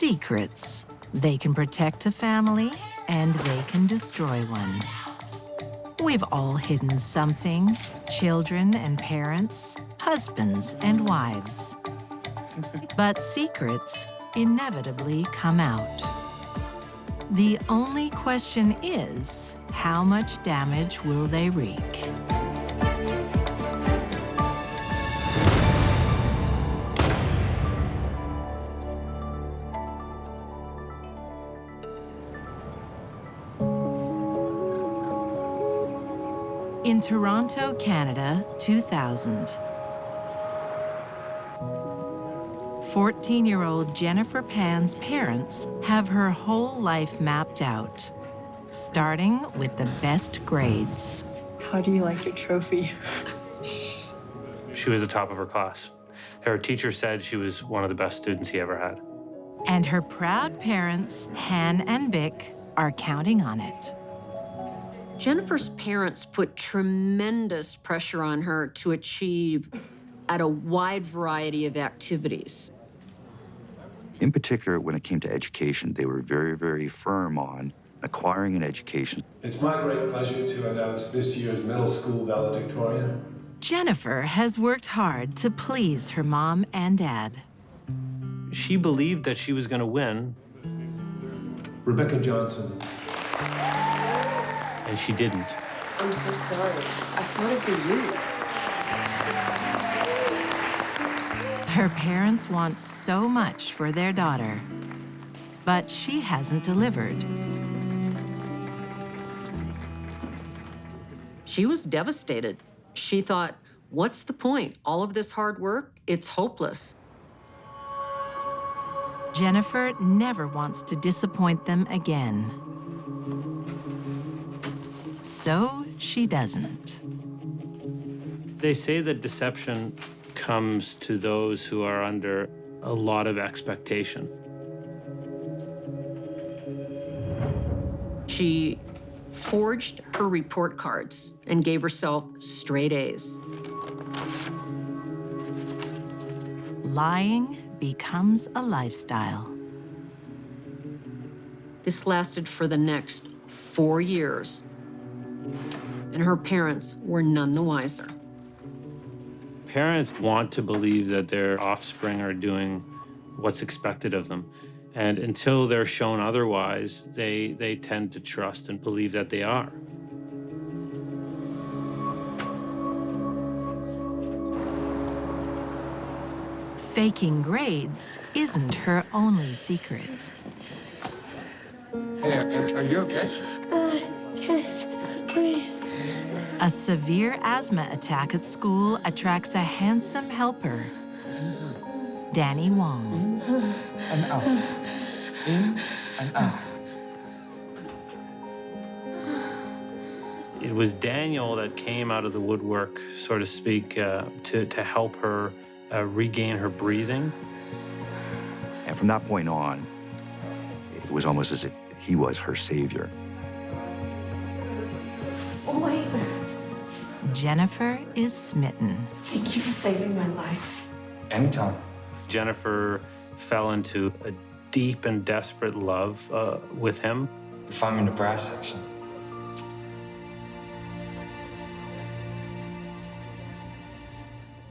Secrets. They can protect a family, and they can destroy one. We've all hidden something, children and parents, husbands and wives. But secrets inevitably come out. The only question is, how much damage will they wreak? In Toronto, Canada, 2000. 14-year-old Jennifer Pan's parents have her whole life mapped out, starting with the best grades. How do you like your trophy? She was the top of her class. Her teacher said she was one of the best students he ever had. And her proud parents, Han and Bich, are counting on it. Jennifer's parents put tremendous pressure on her to achieve at a wide variety of activities. In particular, when it came to education, they were very, very firm on acquiring an education. It's my great pleasure to announce this year's middle school valedictorian. Jennifer has worked hard to please her mom and dad. She believed that she was going to win. Rebecca Johnson. And she didn't. I'm so sorry. I thought it'd be you. Her parents want so much for their daughter, but she hasn't delivered. She was devastated. She thought, what's the point? All of this hard work, it's hopeless. Jennifer never wants to disappoint them again. So she doesn't. They say that deception comes to those who are under a lot of expectation. She forged her report cards and gave herself straight A's. Lying becomes a lifestyle. This lasted for the next 4 years, and her parents were none the wiser. Parents want to believe that their offspring are doing what's expected of them. And until they're shown otherwise, they tend to trust and believe that they are. Faking grades isn't her only secret. Hey, are you okay? Yes, please. A severe asthma attack at school attracts a handsome helper, Danny Wong. And out. In and out. It was Daniel that came out of the woodwork, so to speak, to help her regain her breathing. And from that point on, it was almost as if he was her savior. Oh, wait. Jennifer is smitten. Thank you for saving my life. Anytime. Jennifer fell into a deep and desperate love with him. If I'm in the brass section.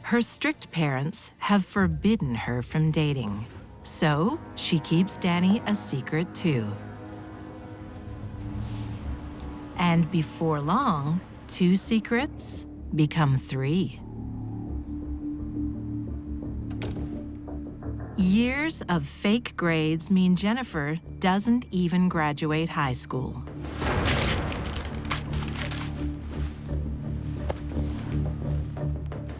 Her strict parents have forbidden her from dating, so she keeps Danny a secret too. And before long, 2 secrets become 3. Years of fake grades mean Jennifer doesn't even graduate high school.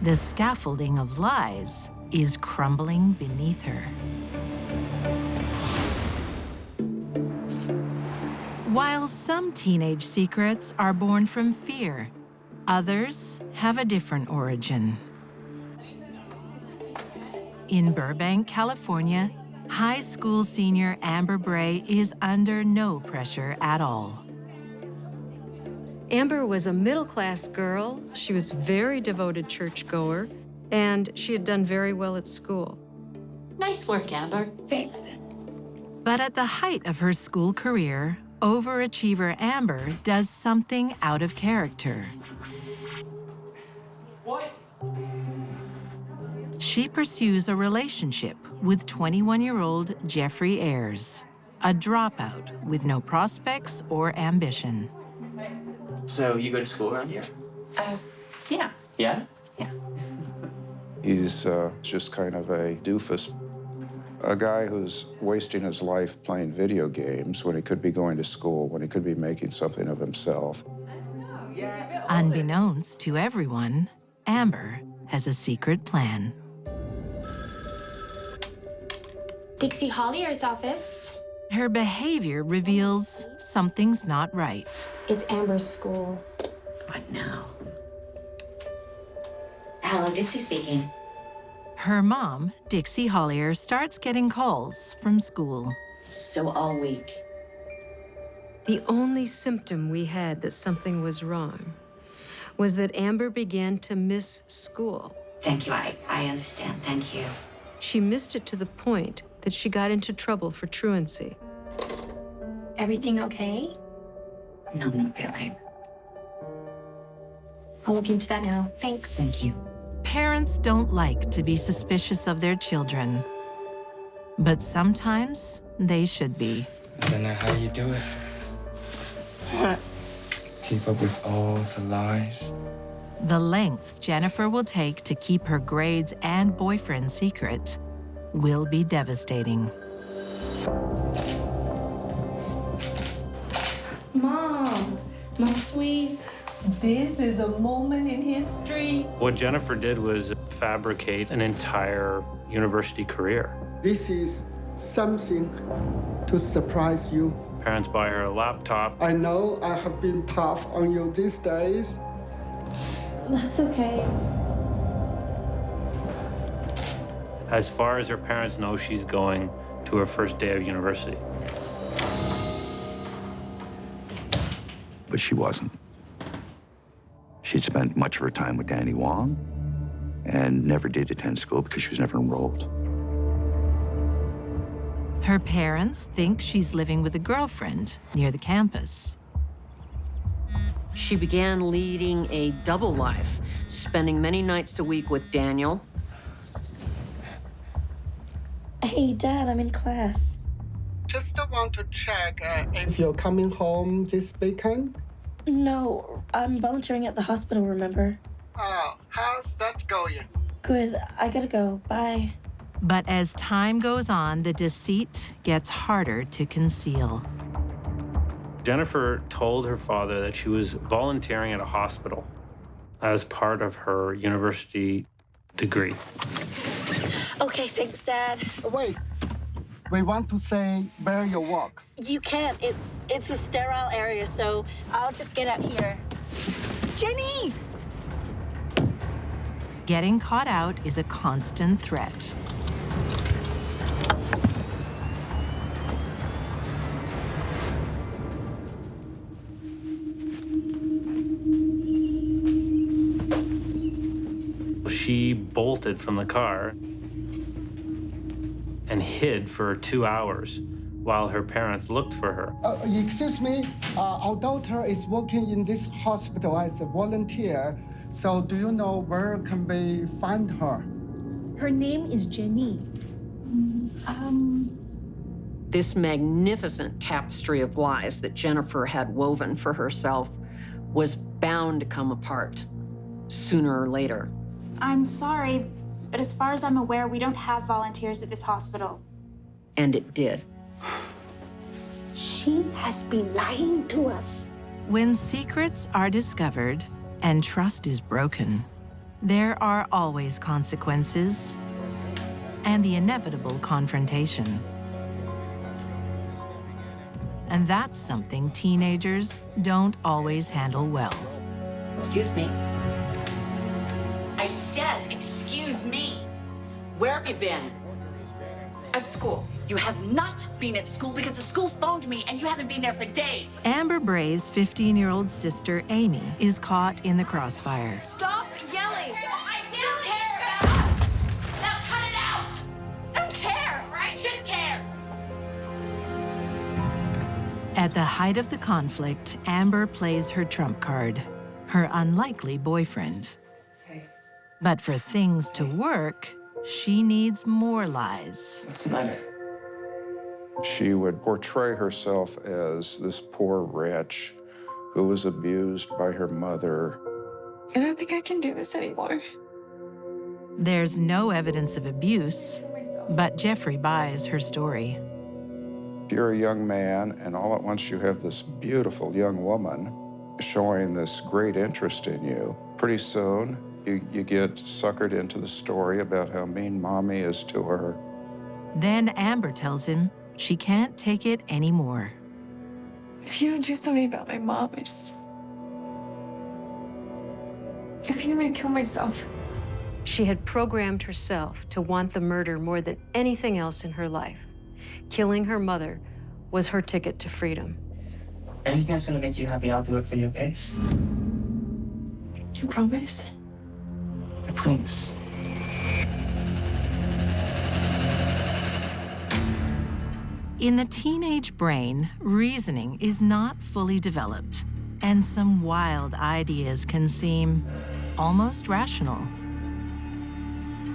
The scaffolding of lies is crumbling beneath her. While some teenage secrets are born from fear, others have a different origin. In Burbank, California, high school senior Amber Bray is under no pressure at all. Amber was a middle-class girl. She was very devoted churchgoer, and she had done very well at school. Nice work, Amber. Thanks. But at the height of her school career, overachiever Amber does something out of character. What? She pursues a relationship with 21-year-old Jeffrey Ayers, a dropout with no prospects or ambition. So you go to school around here? Yeah. Yeah? He's just kind of a doofus. A guy who's wasting his life playing video games when he could be going to school, when he could be making something of himself. Unbeknownst to everyone, Amber has a secret plan. Dixie Hollier's office. Her behavior reveals something's not right. It's Amber's school. What now? Hello, Dixie speaking. Her mom, Dixie Hollier, starts getting calls from school. So all week. The only symptom we had that something was wrong was that Amber began to miss school. Thank you, I understand, thank you. She missed it to the point that she got into trouble for truancy. Everything okay? No, not really. I'll look into that now. Thanks. Thank you. Parents don't like to be suspicious of their children, but sometimes they should be. I don't know how you do it. What? Keep up with all the lies. The lengths Jennifer will take to keep her grades and boyfriend secret will be devastating. Mom, must we? This is a moment in history. What Jennifer did was fabricate an entire university career. This is something to surprise you. Parents buy her a laptop. I know I have been tough on you these days. That's okay. As far as her parents know, she's going to her first day of university. But she wasn't. She'd spent much of her time with Danny Wong and never did attend school because she was never enrolled. Her parents think she's living with a girlfriend near the campus. She began leading a double life, spending many nights a week with Daniel. Hey, Dad, I'm in class. Just want to check if you're coming home this weekend. No, I'm volunteering at the hospital, remember? Oh, how's that going? Good, I gotta go. Bye. But as time goes on, the deceit gets harder to conceal. Jennifer told her father that she was volunteering at a hospital as part of her university degree. Okay, thanks, Dad. Wait, we want to say where you work. You can't. It's a sterile area, so I'll just get out here. Jenny! Getting caught out is a constant threat. She bolted from the car and hid for 2 hours while her parents looked for her. Excuse me, our daughter is working in this hospital as a volunteer. So do you know where can we find her? Her name is Jenny. This magnificent tapestry of lies that Jennifer had woven for herself was bound to come apart sooner or later. I'm sorry, but as far as I'm aware, we don't have volunteers at this hospital. And it did. She has been lying to us. When secrets are discovered and trust is broken, there are always consequences and the inevitable confrontation. And that's something teenagers don't always handle well. Excuse me. I said, excuse me. Where have you been? At school. You have not been at school because the school phoned me and you haven't been there for days. Amber Bray's 15-year-old sister, Amy, is caught in the crossfire. Stop yelling! I do care! Now cut it out! I don't care! I should care! At the height of the conflict, Amber plays her trump card, her unlikely boyfriend. But for things to work, she needs more lies. What's the matter? She would portray herself as this poor wretch who was abused by her mother. I don't think I can do this anymore. There's no evidence of abuse, but Jeffrey buys her story. You're a young man, and all at once you have this beautiful young woman showing this great interest in you. Pretty soon, you get suckered into the story about how mean mommy is to her. Then Amber tells him she can't take it anymore. If you don't do something about my mom, I think I'm gonna kill myself. She had programmed herself to want the murder more than anything else in her life. Killing her mother was her ticket to freedom. Anything that's gonna make you happy, I'll do it for you, okay? You promise? I promise. In the teenage brain, reasoning is not fully developed, and some wild ideas can seem almost rational.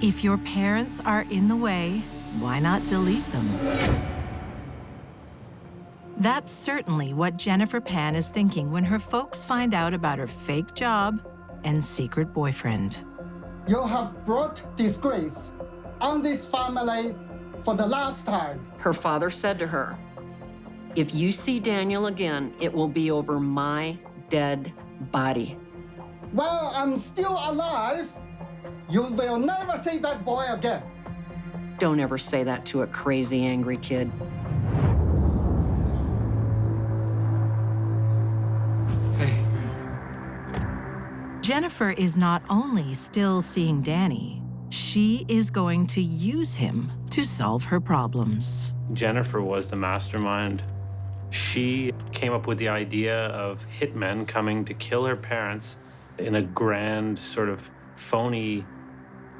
If your parents are in the way, why not delete them? That's certainly what Jennifer Pan is thinking when her folks find out about her fake job and secret boyfriend. You have brought disgrace on this family for the last time. Her father said to her, "If you see Daniel again, it will be over my dead body." While I'm still alive, you will never see that boy again. Don't ever say that to a crazy, angry kid. Hey. Jennifer is not only still seeing Danny, she is going to use him to solve her problems. Jennifer was the mastermind. She came up with the idea of hitmen coming to kill her parents in a grand, sort of phony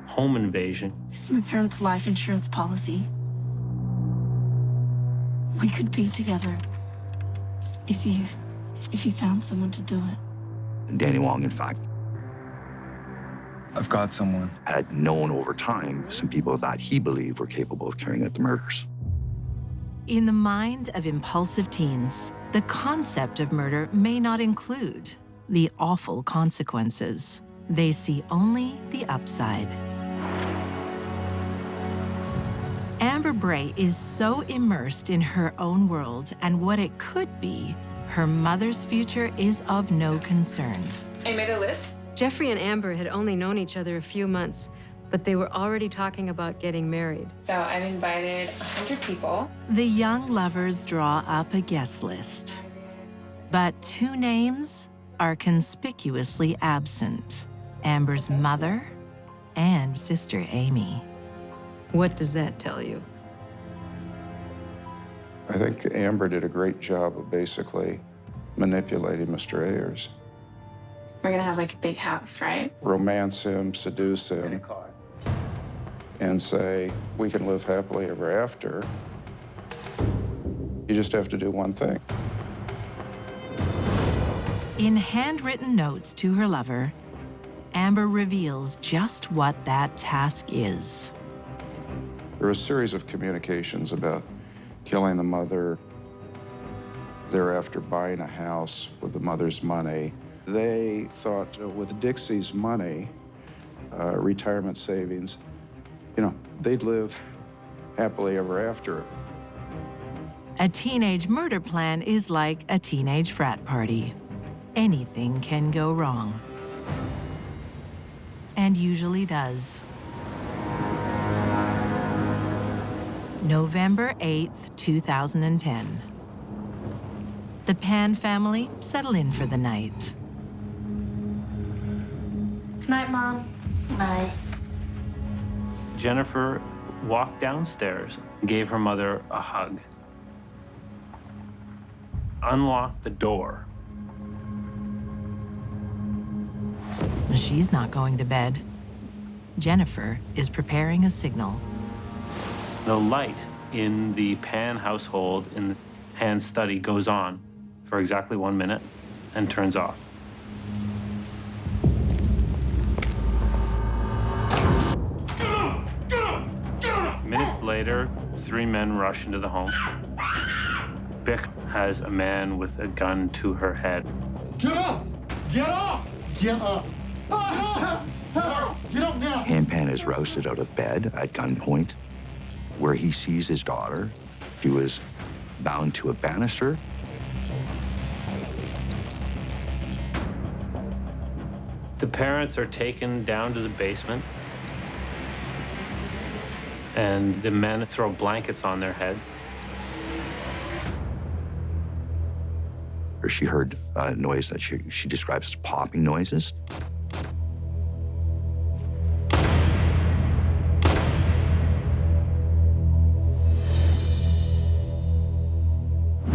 home invasion. This is my parents' life insurance policy. We could be together if you found someone to do it. Danny Wong, in fact, I've got someone. had known over time some people that he believed were capable of carrying out the murders. In the mind of impulsive teens, the concept of murder may not include the awful consequences. They see only the upside. Amber Bray is so immersed in her own world and what it could be, her mother's future is of no concern. I made a list. Jeffrey and Amber had only known each other a few months, but they were already talking about getting married. So I've invited 100 people. The young lovers draw up a guest list. But two names are conspicuously absent: Amber's mother and sister Amy. What does that tell you? I think Amber did a great job of basically manipulating Mr. Ayers. We're gonna have like a big house, right? Romance him, seduce him, and say, we can live happily ever after. You just have to do one thing. In handwritten notes to her lover, Amber reveals just what that task is. There was a series of communications about killing the mother, thereafter buying a house with the mother's money. They thought with Dixie's money, retirement savings, they'd live happily ever after. A teenage murder plan is like a teenage frat party. Anything can go wrong. And usually does. November 8th, 2010. The Pan family settle in for the night. Good night, Mom. Bye. Jennifer walked downstairs and gave her mother a hug. Unlocked the door. She's not going to bed. Jennifer is preparing a signal. The light in the Pan household hand study goes on for exactly 1 minute and turns off. Minutes later, 3 men rush into the home. Bich has a man with a gun to her head. Get up! Get up! Get up! Get up now! Han Pan is rousted out of bed at gunpoint, where he sees his daughter. She was bound to a banister. The parents are taken down to the basement, and the men throw blankets on their head. She heard a noise that she describes as popping noises.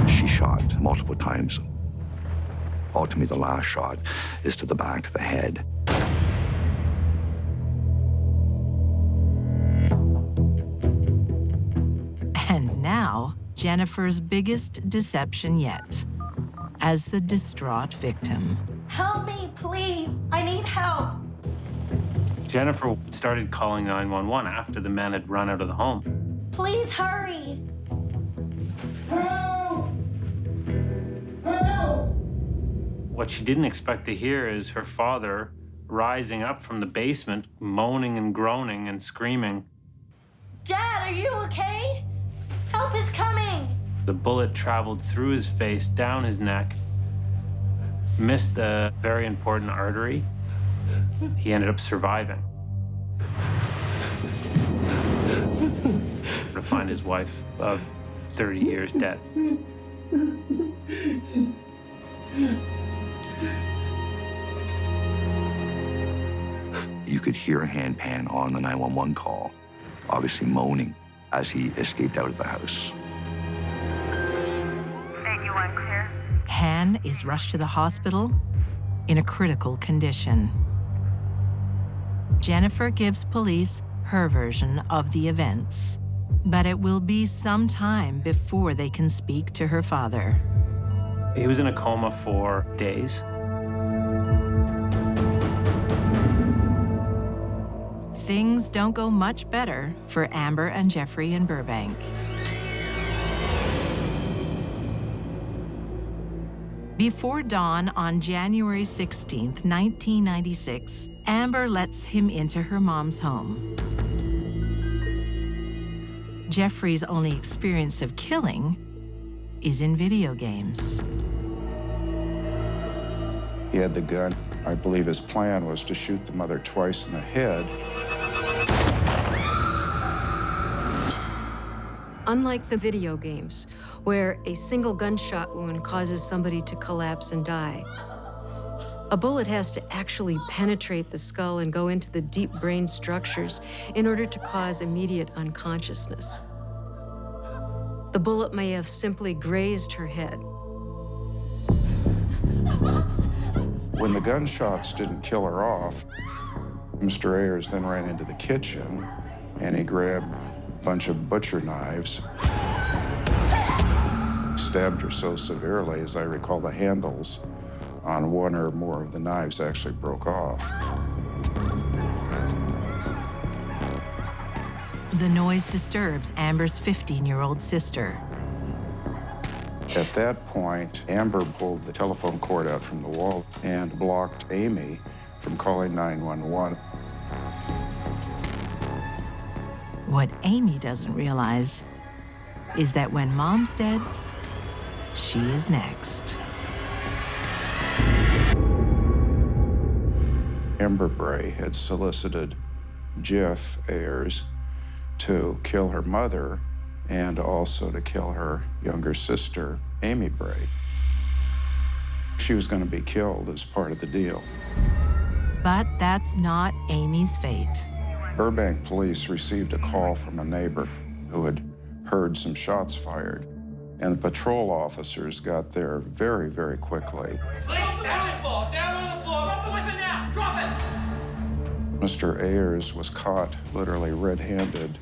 She shot multiple times. Ultimately, the last shot is to the back of the head. And now, Jennifer's biggest deception yet, as the distraught victim. Help me, please. I need help. Jennifer started calling 911 after the men had run out of the home. Please hurry. What she didn't expect to hear is her father rising up from the basement, moaning and groaning and screaming. Dad, are you okay? Help is coming. The bullet traveled through his face, down his neck, missed a very important artery. He ended up surviving. To find his wife of 30 years dead. You could hear Han Pan on the 911 call, obviously moaning as he escaped out of the house. Han is rushed to the hospital in a critical condition. Jennifer gives police her version of the events, but it will be some time before they can speak to her father. He was in a coma for days. Things don't go much better for Amber and Jeffrey in Burbank. Before dawn on January 16th, 1996, Amber lets him into her mom's home. Jeffrey's only experience of killing is in video games. He had the gun. I believe his plan was to shoot the mother twice in the head. Unlike the video games, where a single gunshot wound causes somebody to collapse and die, a bullet has to actually penetrate the skull and go into the deep brain structures in order to cause immediate unconsciousness. The bullet may have simply grazed her head. When the gunshots didn't kill her off, Mr. Ayers then ran into the kitchen and he grabbed a bunch of butcher knives, stabbed her so severely, as I recall, the handles on one or more of the knives actually broke off. The noise disturbs Amber's 15-year-old sister. At that point, Amber pulled the telephone cord out from the wall and blocked Amy from calling 911. What Amy doesn't realize is that when Mom's dead, she is next. Amber Bray had solicited Jeff Ayers to kill her mother and also to kill her younger sister, Amy Bray. She was going to be killed as part of the deal. But that's not Amy's fate. Burbank police received a call from a neighbor who had heard some shots fired, and the patrol officers got there very, very quickly. Down on the floor! Down on the floor! Drop the weapon now! Drop it! Mr. Ayers was caught literally red-handed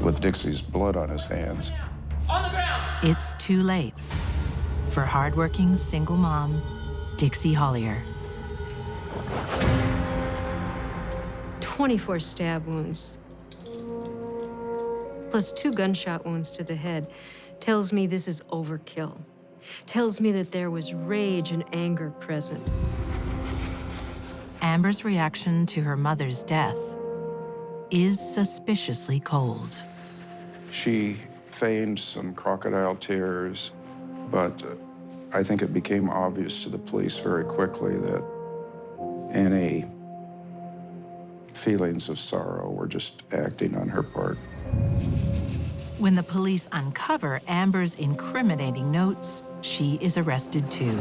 with Dixie's blood on his hands. On the ground! It's too late for hardworking single mom, Dixie Hollier. 24 stab wounds, plus 2 gunshot wounds to the head, tells me this is overkill. Tells me that there was rage and anger present. Amber's reaction to her mother's death is suspiciously cold. She feigned some crocodile tears, but I think it became obvious to the police very quickly that any feelings of sorrow were just acting on her part. When the police uncover Amber's incriminating notes, she is arrested too.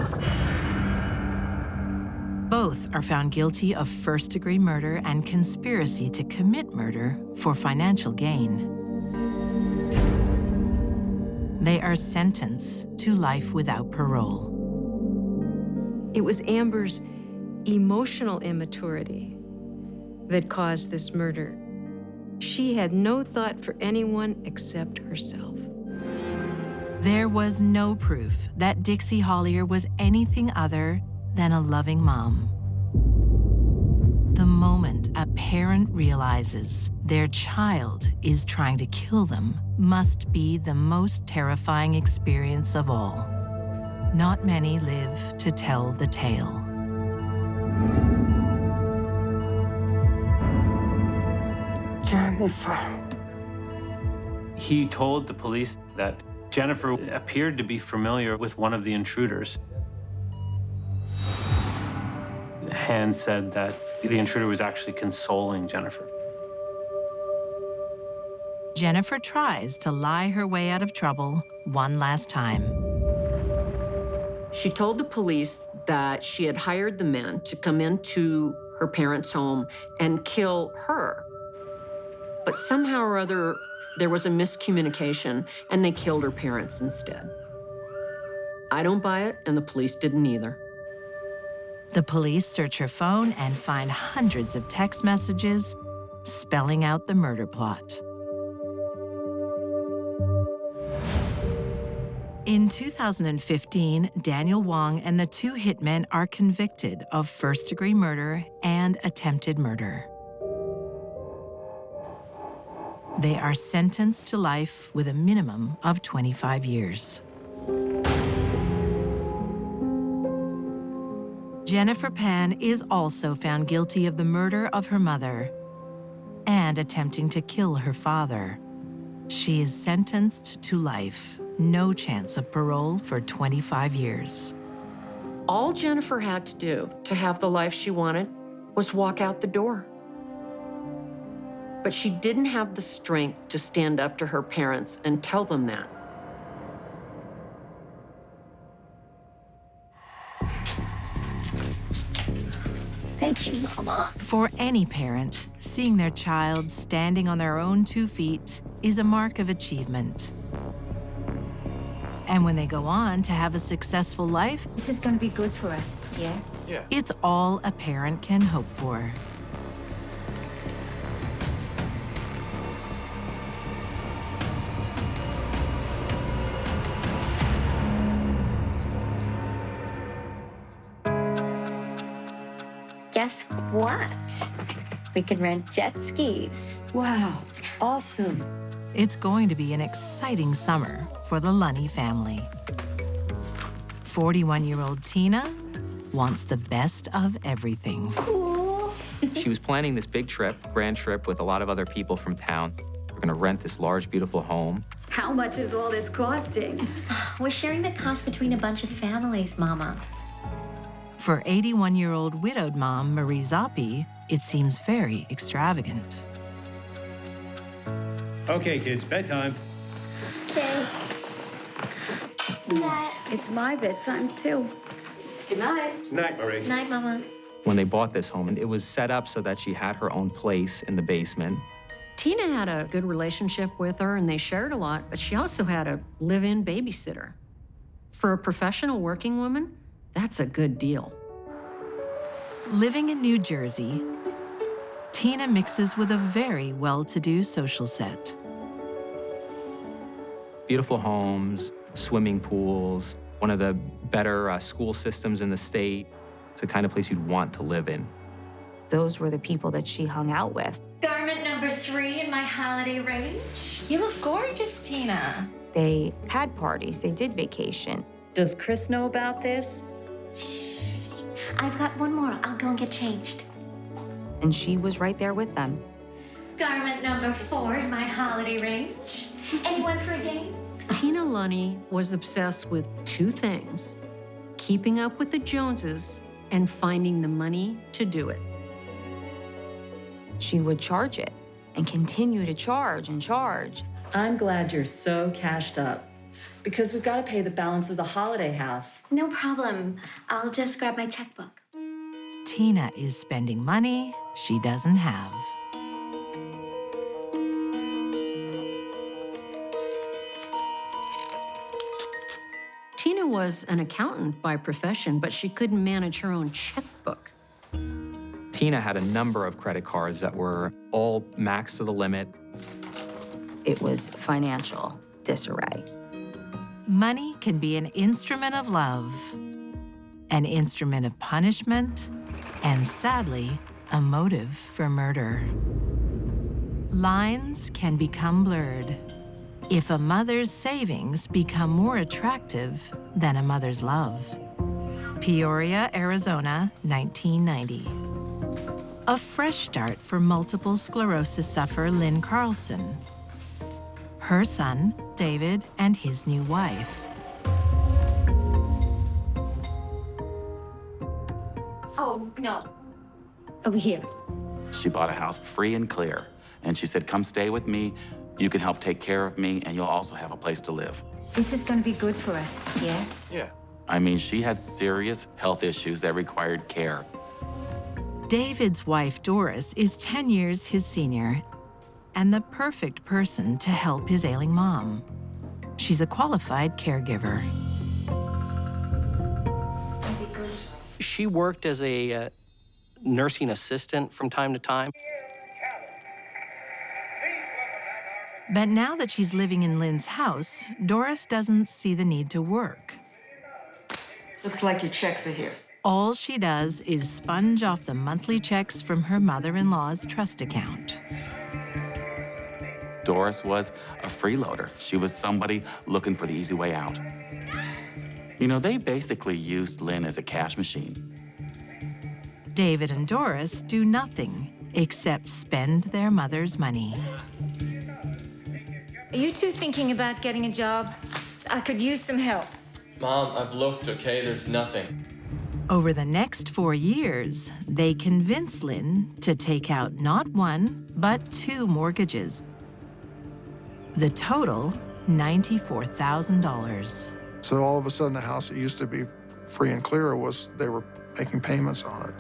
Both are found guilty of first-degree murder and conspiracy to commit murder for financial gain. They are sentenced to life without parole. It was Amber's emotional immaturity that caused this murder. She had no thought for anyone except herself. There was no proof that Dixie Hollier was anything other than a loving mom. The moment a parent realizes their child is trying to kill them must be the most terrifying experience of all. Not many live to tell the tale. Jennifer. He told the police that Jennifer appeared to be familiar with one of the intruders. Hans said that the intruder was actually consoling Jennifer. Jennifer tries to lie her way out of trouble one last time. She told the police that she had hired the men to come into her parents' home and kill her. But somehow or other, there was a miscommunication, and they killed her parents instead. I don't buy it, and the police didn't either. The police search her phone and find hundreds of text messages spelling out the murder plot. In 2015, Daniel Wong and the 2 hitmen are convicted of first-degree murder and attempted murder. They are sentenced to life with a minimum of 25 years. Jennifer Pan is also found guilty of the murder of her mother and attempting to kill her father. She is sentenced to life, no chance of parole for 25 years. All Jennifer had to do to have the life she wanted was walk out the door. But she didn't have the strength to stand up to her parents and tell them that. Thank you, Mama. For any parent, seeing their child standing on their own 2 feet is a mark of achievement. And when they go on to have a successful life, This is gonna be good for us, yeah? Yeah. it's all a parent can hope for. Guess what? We can rent jet skis. Wow, awesome. It's going to be an exciting summer for the Lunney family. 41-year-old Tina wants the best of everything. She was planning this big trip, grand trip, with a lot of other people from town. We're gonna rent this large, beautiful home. How much is all this costing? We're sharing the cost between a bunch of families, Mama. For 81-year-old widowed mom Marie Zoppi, it seems very extravagant. Okay, kids, bedtime. Okay. It's my bedtime, too. Good night. Good night, Marie. Night, Mama. When they bought this home, it was set up so that she had her own place in the basement. Tina had a good relationship with her, and they shared a lot, but she also had a live-in babysitter. For a professional working woman, that's a good deal. Living in New Jersey, Tina mixes with a very well-to-do social set. Beautiful homes, swimming pools, one of the better school systems in the state. It's the kind of place you'd want to live in. Those were the people that she hung out with. Garment number 3 in my holiday range. You look gorgeous, Tina. They had parties, they did vacation. Does Chris know about this? I've got one more. I'll go and get changed. And she was right there with them. Garment number 4 in my holiday range. Anyone for a game? Tina Lunney was obsessed with 2 things: keeping up with the Joneses and finding the money to do it. She would charge it and continue to charge and charge. I'm glad you're so cashed up because we've got to pay the balance of the holiday house. No problem. I'll just grab my checkbook. Tina is spending money she doesn't have. Tina was an accountant by profession, but she couldn't manage her own checkbook. Tina had a number of credit cards that were all maxed to the limit. It was financial disarray. Money can be an instrument of love, an instrument of punishment, and sadly, a motive for murder. Lines can become blurred if a mother's savings become more attractive than a mother's love. Peoria, Arizona, 1990. A fresh start for multiple sclerosis sufferer Lynn Carlson, her son, David, and his new wife. Oh, no. Over here. She bought a house free and clear, and she said, come stay with me. You can help take care of me, and you'll also have a place to live. This is going to be good for us, yeah? Yeah. I mean, she had serious health issues that required care. David's wife, Doris, is 10 years his senior and the perfect person to help his ailing mom. She's a qualified caregiver. She worked as a nursing assistant from time to time. But now that she's living in Lynn's house, Doris doesn't see the need to work. Looks like your checks are here. All she does is sponge off the monthly checks from her mother-in-law's trust account. Doris was a freeloader. She was somebody looking for the easy way out. You know, they basically used Lynn as a cash machine. David and Doris do nothing except spend their mother's money. Are you two thinking about getting a job? I could use some help. Mom, I've looked, okay? There's nothing. Over the next 4 years, they convince Lynn to take out not 1, but 2 mortgages. The total, $94,000. So all of a sudden, the house that used to be free and clear they were making payments on it.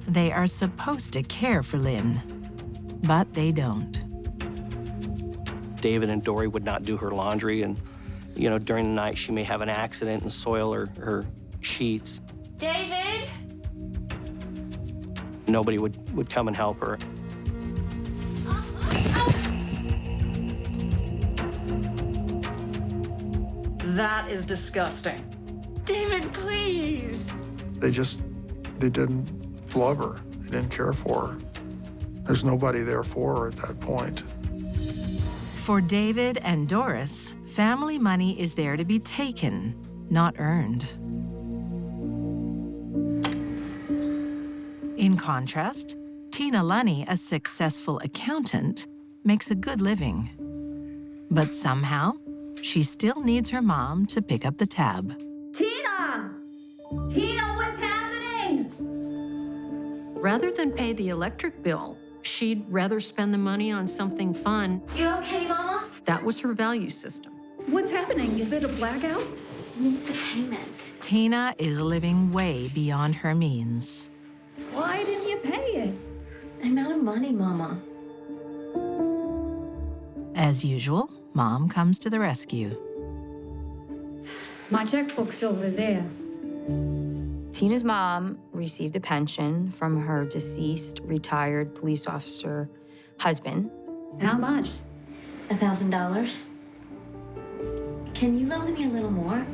They are supposed to care for Lynn, but they don't. David and Dory would not do her laundry, and you know, during the night she may have an accident and soil her sheets. David? Nobody would come and help her. That is disgusting. David, please. They didn't love her. They didn't care for her. There's nobody there for her at that point. For David and Doris, family money is there to be taken, not earned. In contrast, Tina Lunney, a successful accountant, makes a good living. But somehow, she still needs her mom to pick up the tab. Tina! Tina, what's happening? Rather than pay the electric bill, she'd rather spend the money on something fun. You okay, Mama? That was her value system. What's happening? Is it a blackout? Missed the payment. Tina is living way beyond her means. Why didn't you pay it? I'm out of money, Mama. As usual, Mom comes to the rescue. My checkbook's over there. Tina's mom received a pension from her deceased retired police officer husband. How much? $1,000. Can you loan me a little more?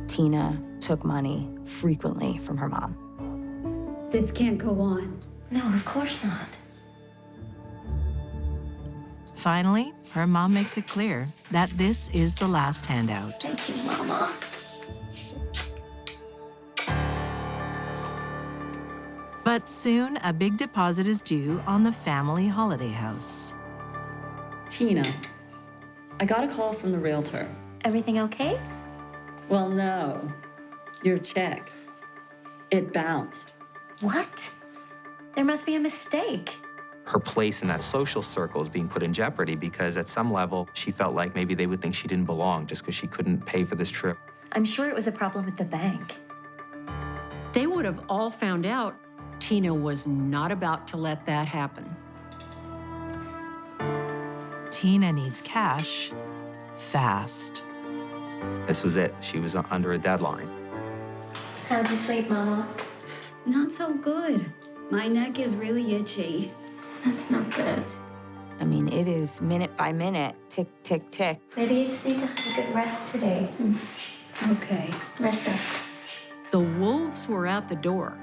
Tina took money frequently from her mom. This can't go on. No, of course not. Finally, her mom makes it clear that this is the last handout. Thank you, Mama. But soon, a big deposit is due on the family holiday house. Tina, I got a call from the realtor. Everything okay? Well, no. Your check. It bounced. What? There must be a mistake. Her place in that social circle is being put in jeopardy because at some level, she felt like maybe they would think she didn't belong just because she couldn't pay for this trip. I'm sure it was a problem with the bank. They would have all found out Tina was not about to let that happen. Tina needs cash fast. This was it. She was under a deadline. How'd you sleep, Mama? Not so good. My neck is really itchy. That's not good. I mean, it is minute by minute, tick, tick, tick. Maybe you just need to have a good rest today. Okay. Rest up. The wolves were at the door.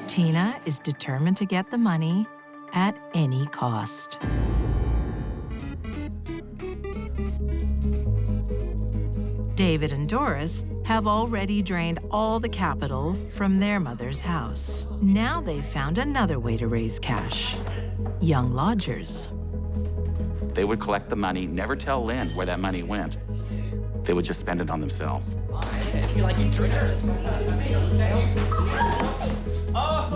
Tina is determined to get the money at any cost. David and Doris have already drained all the capital from their mother's house. Now they've found another way to raise cash: young lodgers. They would collect the money, never tell Lynn where that money went. They would just spend it on themselves.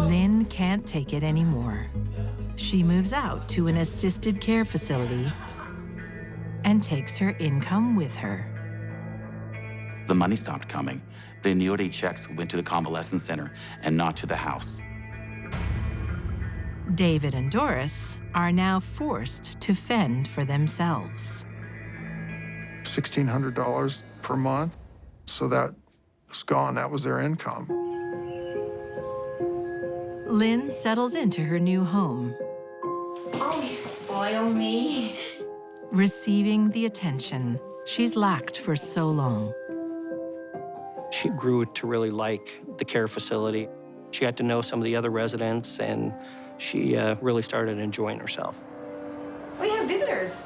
Lynn can't take it anymore. She moves out to an assisted care facility and takes her income with her. The money stopped coming. The annuity checks went to the convalescent center and not to the house. David and Doris are now forced to fend for themselves. $1,600 per month, so that was gone. That was their income. Lynn settles into her new home, Oh, you spoil me. receiving the attention she's lacked for so long. She grew to really like the care facility. She got to know some of the other residents, and she really started enjoying herself. We have visitors.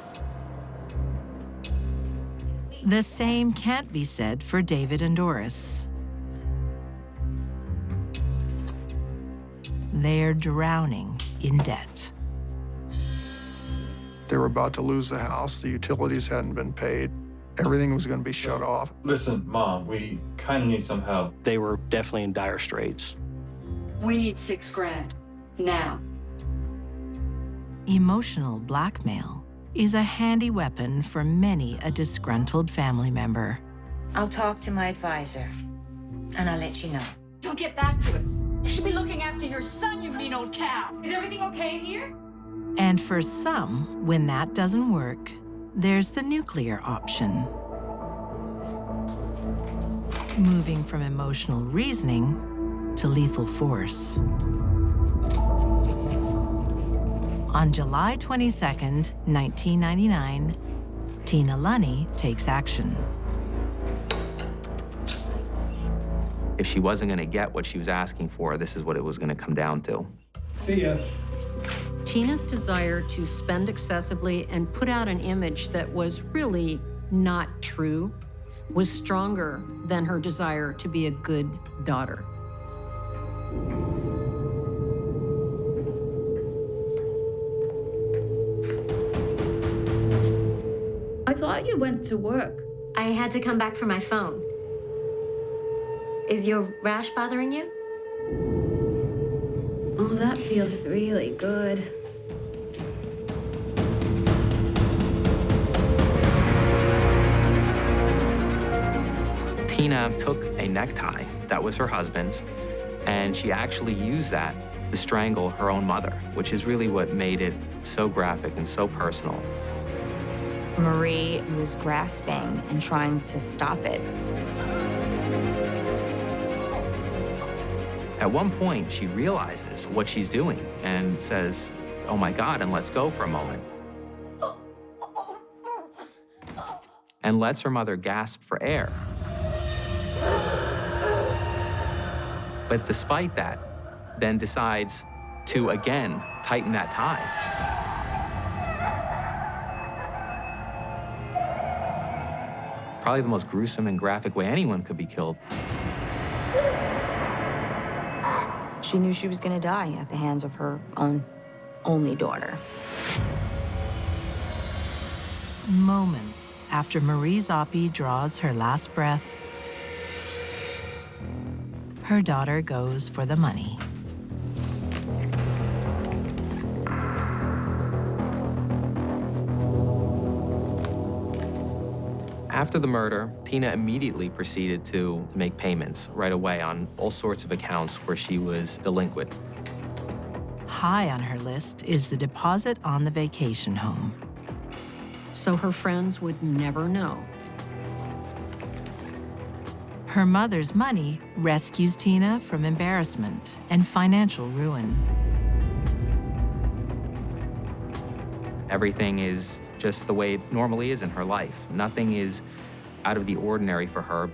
The same can't be said for David and Doris. They're drowning in debt. They were about to lose the house. The utilities hadn't been paid. Everything was going to be shut off. Listen, Mom, we kind of need some help. They were definitely in dire straits. We need $6 grand. Now. Emotional blackmail is a handy weapon for many a disgruntled family member. I'll talk to my advisor, and I'll let you know. He'll get back to us. You should be looking after your son, you mean old cow. Is everything okay in here? And for some, when that doesn't work, there's the nuclear option. Moving from emotional reasoning to lethal force. On July 22nd, 1999, Tina Lunney takes action. If she wasn't going to get what she was asking for, this is what it was going to come down to. See ya. Tina's desire to spend excessively and put out an image that was really not true was stronger than her desire to be a good daughter. I thought you went to work. I had to come back for my phone. Is your rash bothering you? Oh, that feels really good. Tina took a necktie that was her husband's, and she actually used that to strangle her own mother, which is really what made it so graphic and so personal. Marie was grasping and trying to stop it. At one point, she realizes what she's doing and says, "Oh my God," and lets go for a moment. and lets her mother gasp for air. But despite that, then decides to again tighten that tie. Probably the most gruesome and graphic way anyone could be killed. She knew she was gonna die at the hands of her own only daughter. Moments after Marie Zoppi draws her last breath, her daughter goes for the money. After the murder, Tina immediately proceeded to make payments right away on all sorts of accounts where she was delinquent. High on her list is the deposit on the vacation home. So her friends would never know. Her mother's money rescues Tina from embarrassment and financial ruin. Everything is just the way it normally is in her life. Nothing is out of the ordinary for her.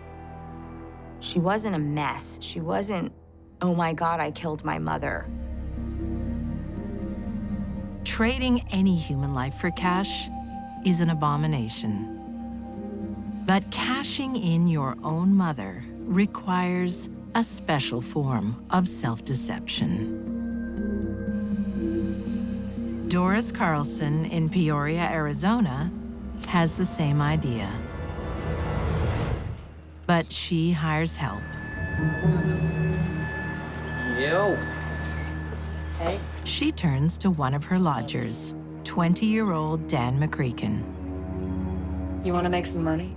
She wasn't a mess. She wasn't, oh my God, I killed my mother. Trading any human life for cash is an abomination. But cashing in your own mother requires a special form of self-deception. Doris Carlson in Peoria, Arizona, has the same idea. But she hires help. Yo. Hey. She turns to one of her lodgers, 20-year-old Dan McGrean. You want to make some money?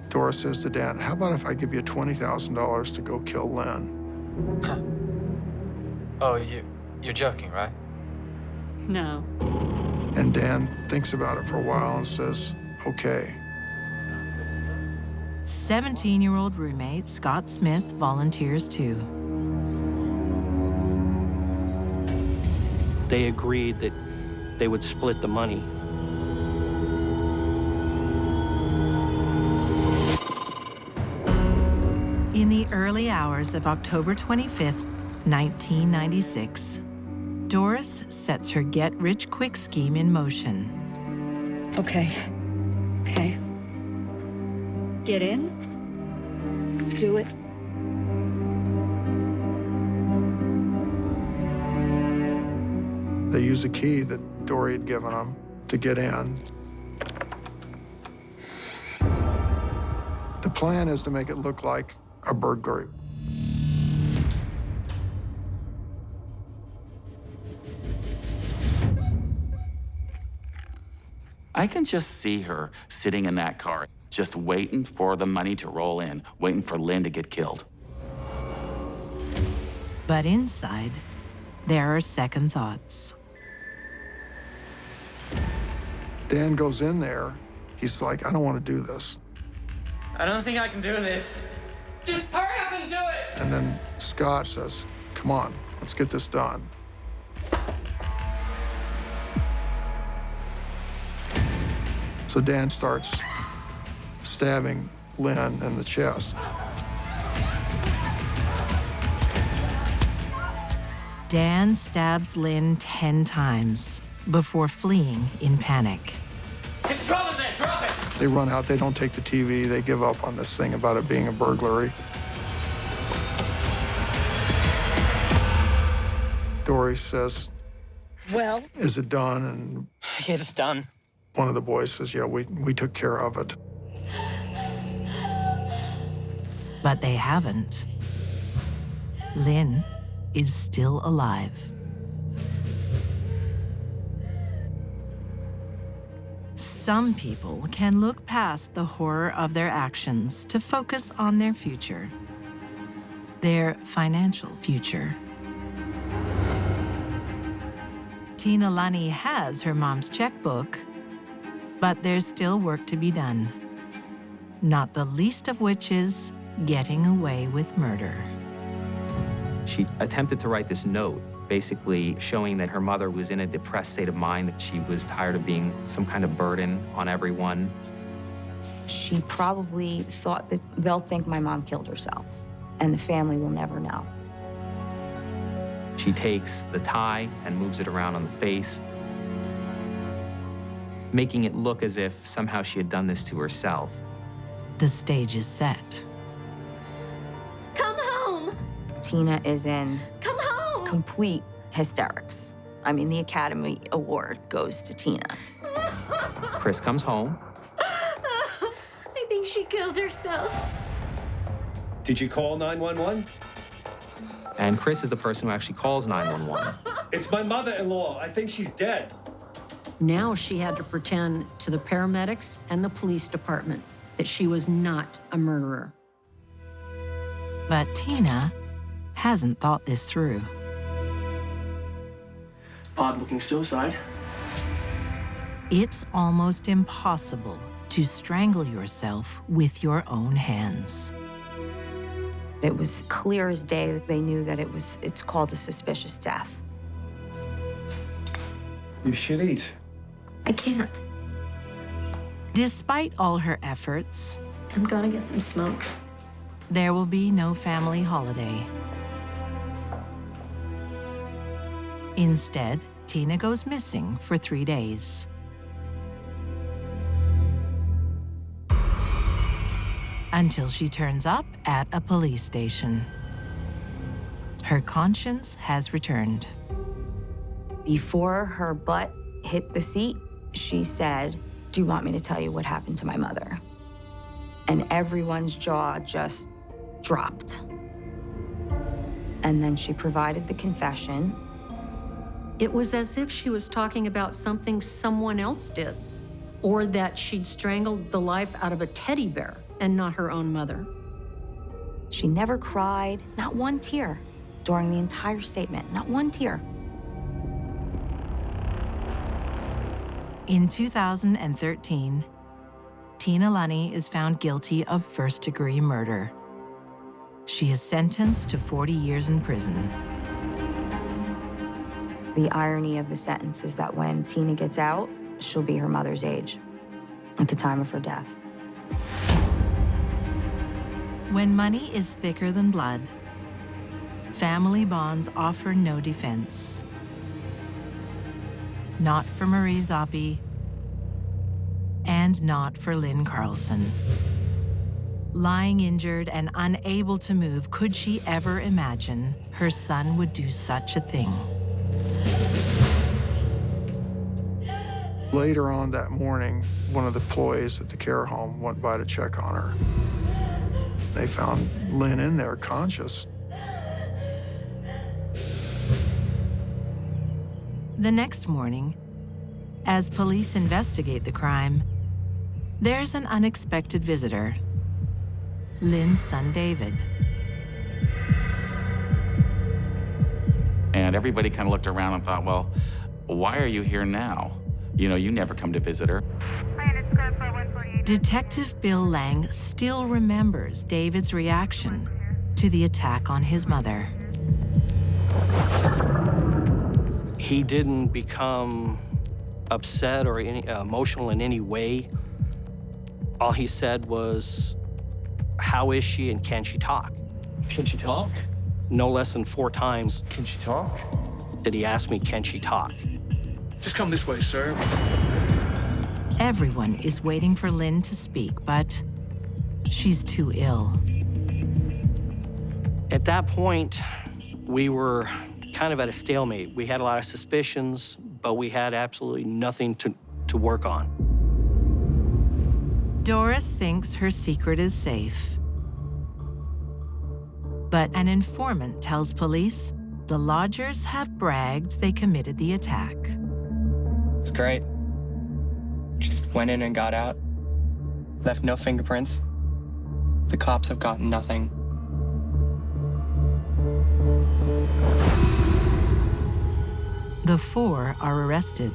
Doris says to Dan, how about if I give you $20,000 to go kill Lynn? Oh, you're joking, right? No. And Dan thinks about it for a while and says, okay. 17-year-old roommate Scott Smith volunteers too. They agreed that they would split the money. In the early hours of October 25th, 1996, Doris sets her get-rich-quick scheme in motion. Okay. Okay. Get in. Do it. They use a key that Dory had given them to get in. The plan is to make it look like a burglary. I can just see her sitting in that car, just waiting for the money to roll in, waiting for Lynn to get killed. But inside, there are second thoughts. Dan goes in there. He's like, I don't want to do this. I don't think I can do this. Just hurry up and do it! And then Scott says, come on, let's get this done. So Dan starts stabbing Lynn in the chest. Dan stabs Lynn 10 times before fleeing in panic. Just drop it, man, drop it! They run out, they don't take the TV, they give up on this thing about it being a burglary. Dory says, well, is it done? And Yeah, it's done. one of the boys says, yeah, we took care of it. But they haven't. Lynn is still alive. Some people can look past the horror of their actions to focus on their future, their financial future. Tina Lunney has her mom's checkbook, but there's still work to be done, not the least of which is getting away with murder. She attempted to write this note, basically showing that her mother was in a depressed state of mind, that she was tired of being some kind of burden on everyone. She probably thought that they'll think my mom killed herself, and the family will never know. She takes the tie and moves it around on the face, making it look as if somehow she had done this to herself. The stage is set. Come home! Tina is in Come home! complete hysterics. I mean, the Academy Award goes to Tina. Chris comes home. I think she killed herself. Did you call 911? And Chris is the person who actually calls 911. It's my mother-in-law. I think she's dead. Now she had to pretend to the paramedics and the police department that she was not a murderer. But Tina hasn't thought this through. Odd-looking suicide. It's almost impossible to strangle yourself with your own hands. It was clear as day that they knew that it's called a suspicious death. You should eat. I can't. Despite all her efforts, I'm gonna get some smokes. there will be no family holiday. Instead, Tina goes missing for 3 days. Until she turns up at a police station. Her conscience has returned. Before her butt hit the seat, she said, "Do you want me to tell you what happened to my mother?" And everyone's jaw just dropped. And then she provided the confession. It was as if she was talking about something someone else did, or that she'd strangled the life out of a teddy bear and not her own mother. She never cried, not one tear, during the entire statement, not one tear. In 2013, Tina Lunney is found guilty of first-degree murder. She is sentenced to 40 years in prison. The irony of the sentence is that when Tina gets out, she'll be her mother's age at the time of her death. When money is thicker than blood, family bonds offer no defense. Not for Marie Zoppi, and not for Lynn Carlson. Lying injured and unable to move, could she ever imagine her son would do such a thing? Later on that morning, one of the employees at the care home went by to check on her. They found Lynn in there conscious. The next morning, as police investigate the crime, there's an unexpected visitor, Lynn's son, David. And everybody kind of looked around and thought, well, why are you here now? You know, you never come to visit her. Detective Bill Lang still remembers David's reaction to the attack on his mother. He didn't become upset or emotional in any way. All he said was, "How is she and can she talk?" Can she talk? No less than 4 times Can she talk? did he ask me, "Can she talk?" Just come this way, sir. Everyone is waiting for Lynn to speak, but she's too ill. At that point, we were kind of at a stalemate. We had a lot of suspicions, but we had absolutely nothing to work on. Doris thinks her secret is safe. But an informant tells police the lodgers have bragged they committed the attack. It's great. Just went in and got out. Left no fingerprints. The cops have gotten nothing. The 4 are arrested.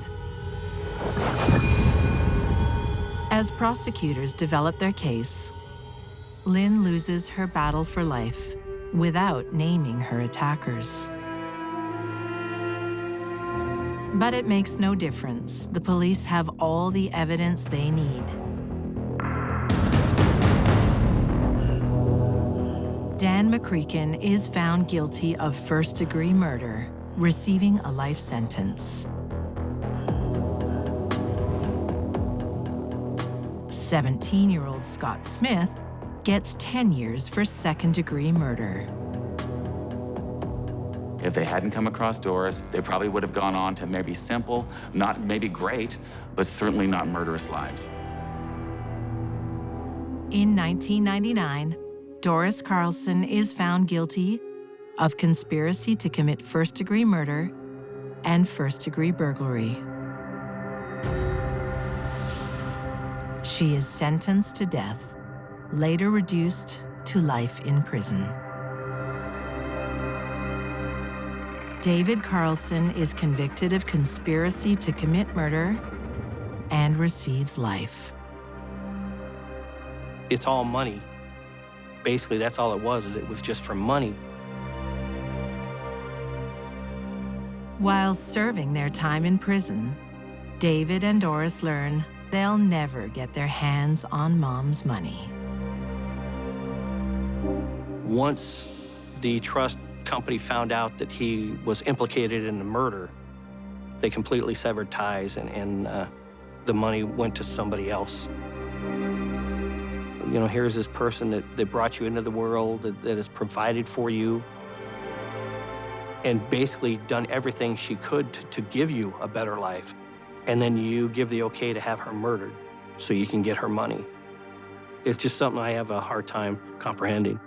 As prosecutors develop their case, Lynn loses her battle for life without naming her attackers. But it makes no difference. The police have all the evidence they need. Dan McGrean is found guilty of first-degree murder, receiving a life sentence. 17-year-old Scott Smith gets 10 years for second-degree murder. If they hadn't come across Doris, they probably would have gone on to maybe simple, not maybe great, but certainly not murderous lives. In 1999, Doris Carlson is found guilty of conspiracy to commit first-degree murder and first-degree burglary. She is sentenced to death, later reduced to life in prison. David Carlson is convicted of conspiracy to commit murder and receives life. It's all money. Basically, that's all it was, is it was just for money. While serving their time in prison, David and Doris learn they'll never get their hands on Mom's money. Once the trust company found out that he was implicated in the murder, they completely severed ties, and the money went to somebody else. You know, here's this person that brought you into the world, that has provided for you, and basically done everything she could to give you a better life. And then you give the okay to have her murdered so you can get her money. It's just something I have a hard time comprehending.